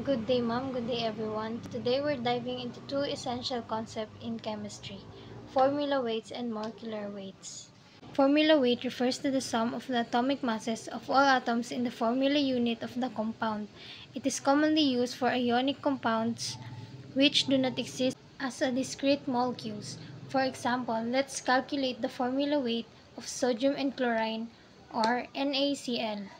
Good day, ma'am. Good day, everyone. Today we're diving into two essential concepts in chemistry, formula weights and molecular weights. Formula weight refers to the sum of the atomic masses of all atoms in the formula unit of the compound. It is commonly used for ionic compounds which do not exist as a discrete molecules. For example, let's calculate the formula weight of sodium and chlorine, or NaCl.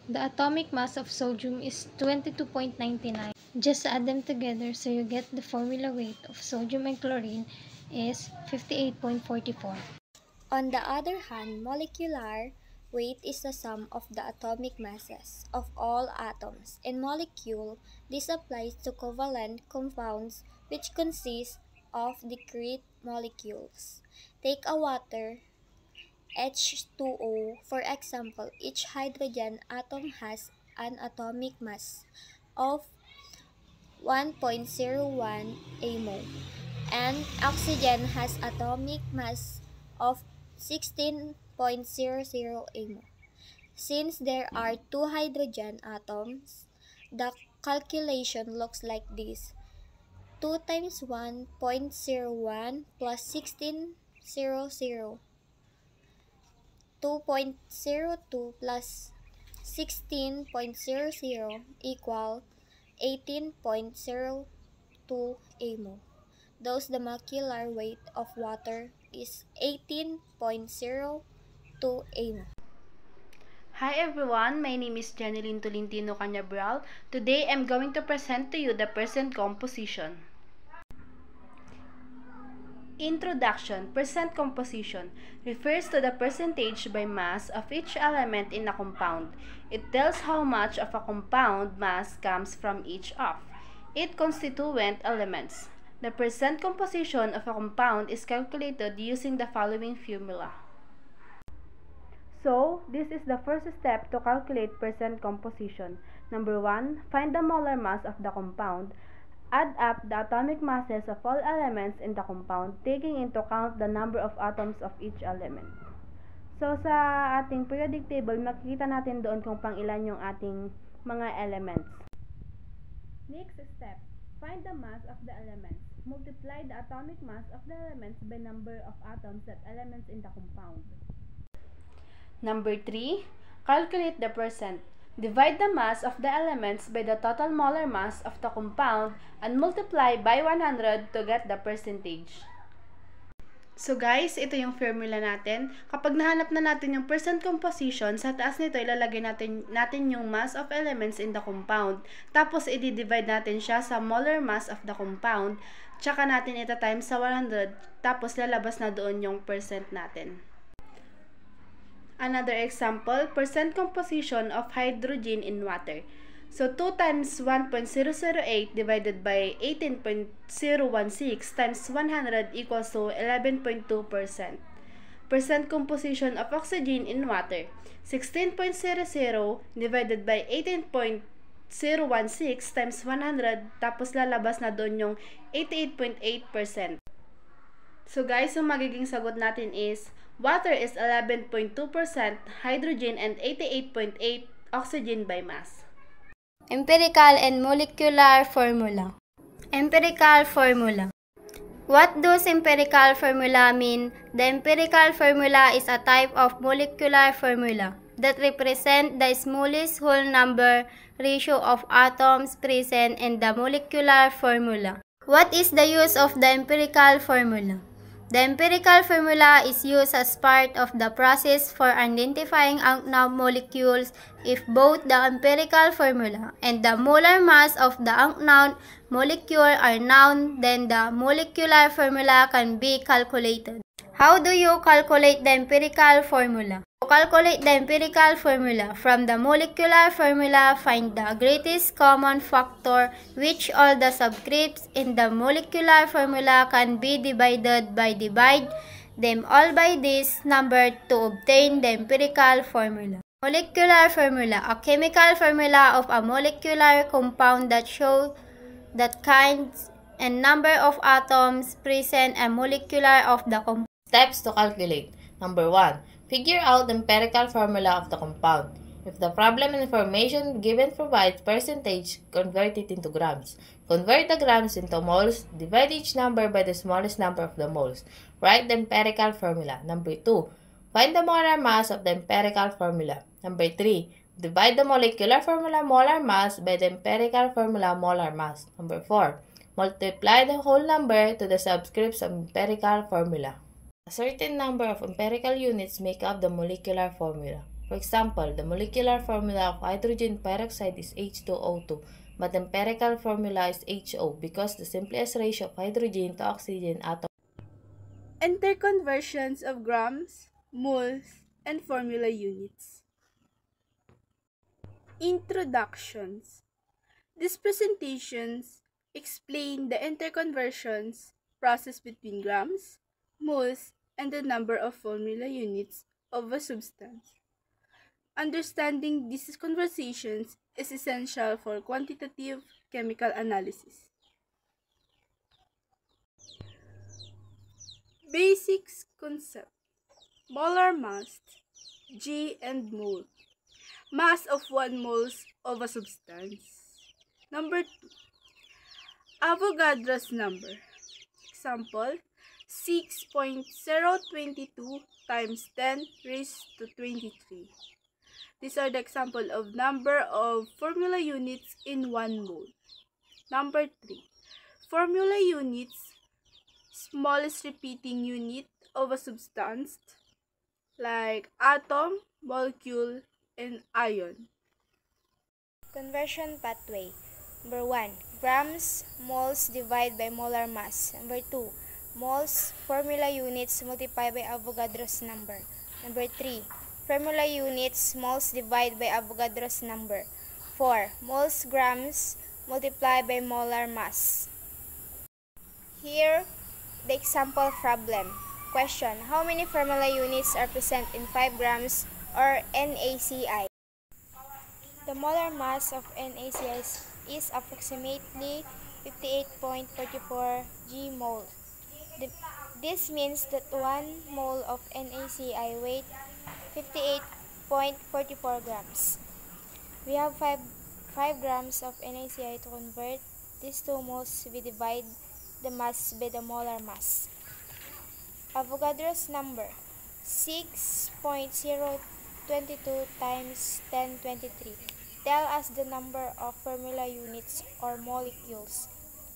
The atomic mass of sodium is 22.99. Just add them together so you get the formula weight of sodium and chlorine is 58.44. On the other hand, molecular weight is the sum of the atomic masses of all atoms in molecule. This applies to covalent compounds which consist of discrete molecules. Take a water H2O, for example. Each hydrogen atom has an atomic mass of 1.01 mol, and oxygen has atomic mass of 16.00 mol. Since there are two hydrogen atoms, the calculation looks like this: 2 times 1.01 plus 16.00, 2.02 plus 16.00 equal 18.02 mol. Thus, the molecular weight of water is 18.02 mol. Hi everyone, my name is Janeline Tolentino Cañabral. Today I'm going to present to you the percent composition. Introduction. Percent composition refers to the percentage by mass of each element in a compound. It tells how much of a compound mass comes from each of its constituent elements. The percent composition of a compound is calculated using the following formula. So, this is the first step to calculate percent composition. Number 1, find the molar mass of the compound. Add up the atomic masses of all elements in the compound, taking into account the number of atoms of each element. So, sa ating periodic table, makikita natin doon kung pang ilan yung ating mga elements. Next step, find the mass of the elements. Multiply the atomic mass of the elements by number of atoms that elements in the compound. Number 3, calculate the percent. Divide the mass of the elements by the total molar mass of the compound and multiply by 100 to get the percentage. So guys, ito yung formula natin. Kapag nahanap na natin yung percent composition, sa taas nito ilalagay natin yung mass of elements in the compound. Tapos i-divide natin siya sa molar mass of the compound. Tsaka natin ito times sa 100. Tapos lalabas na doon yung percent natin. Another example, percent composition of hydrogen in water. So, 2 times 1.008 divided by 18.016 times 100 equals to 11.2%. Percent composition of oxygen in water. 16.00 divided by 18.016 times 100, tapos lalabas na doon yung 88.8%. So guys, yung magiging sagot natin is water is 11.2% hydrogen and 88.8% oxygen by mass. Empirical and molecular formula. Empirical formula. What does empirical formula mean? The empirical formula is a type of molecular formula that represents the smallest whole number ratio of atoms present in the molecular formula. What is the use of the empirical formula? The empirical formula is used as part of the process for identifying unknown molecules. If both the empirical formula and the molar mass of the unknown molecule are known, then the molecular formula can be calculated. How do you calculate the empirical formula? To calculate the empirical formula, from the molecular formula, find the greatest common factor, which all the subscripts in the molecular formula can be divided by divide them all by this number to obtain the empirical formula. Molecular formula, a chemical formula of a molecular compound that shows that kinds and number of atoms present and molecular of the compound. Steps to calculate. Number 1. Figure out the empirical formula of the compound. If the problem information given provides percentage, convert it into grams. Convert the grams into moles. Divide each number by the smallest number of the moles. Write the empirical formula. Number 2. Find the molar mass of the empirical formula. Number 3. Divide the molecular formula molar mass by the empirical formula molar mass. Number 4. Multiply the whole number to the subscripts of empirical formula. A certain number of empirical units make up the molecular formula. For example, the molecular formula of hydrogen peroxide is H2O2, but the empirical formula is HO because the simplest ratio of hydrogen to oxygen atom. Interconversions of grams, moles, and formula units. Introductions. These presentations explain the interconversions process between grams, moles, and the number of formula units of a substance. Understanding these conversations is essential for quantitative chemical analysis. Basics concept. Molar mass, G and mole. Mass of 1 mole of a substance. Number 2. Avogadro's number. Example, 6.022 times 10 raised to 23. These are the example of number of formula units in 1 mole. Number 3. Formula units, smallest repeating unit of a substance like atom, molecule, and ion. Conversion pathway. Number 1. Grams, moles divide by molar mass. Number 2. Moles, formula units multiplied by Avogadro's number. Number 3. Formula units, moles divide by Avogadro's number. 4. Moles, grams multiplied by molar mass. Here, the example problem. Question: how many formula units are present in 5 grams or NaCl? The molar mass of NaCl is approximately 58.44 g mole. This means that 1 mole of NaCl weighs 58.44 grams. We have 5 grams of NaCl. To convert these 2 moles, we divide the mass by the molar mass. Avogadro's number, 6.022 times 1023. Tell us the number of formula units or molecules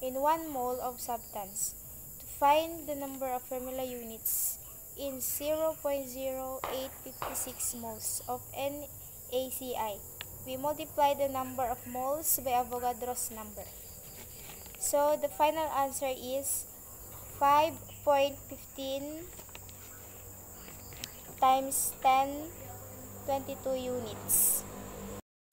in 1 mole of substance. To find the number of formula units in 0.0856 moles of NaCl, we multiply the number of moles by Avogadro's number. So the final answer is 5.15 times 1022 units.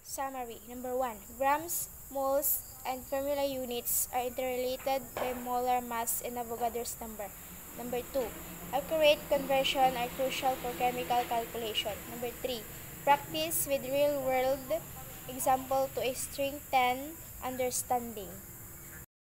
Summary. Number 1. Grams, moles, and formula units are interrelated by molar mass and Avogadro's number. Number 2. Accurate conversion are crucial for chemical calculation. Number 3. Practice with real-world example to strengthen understanding.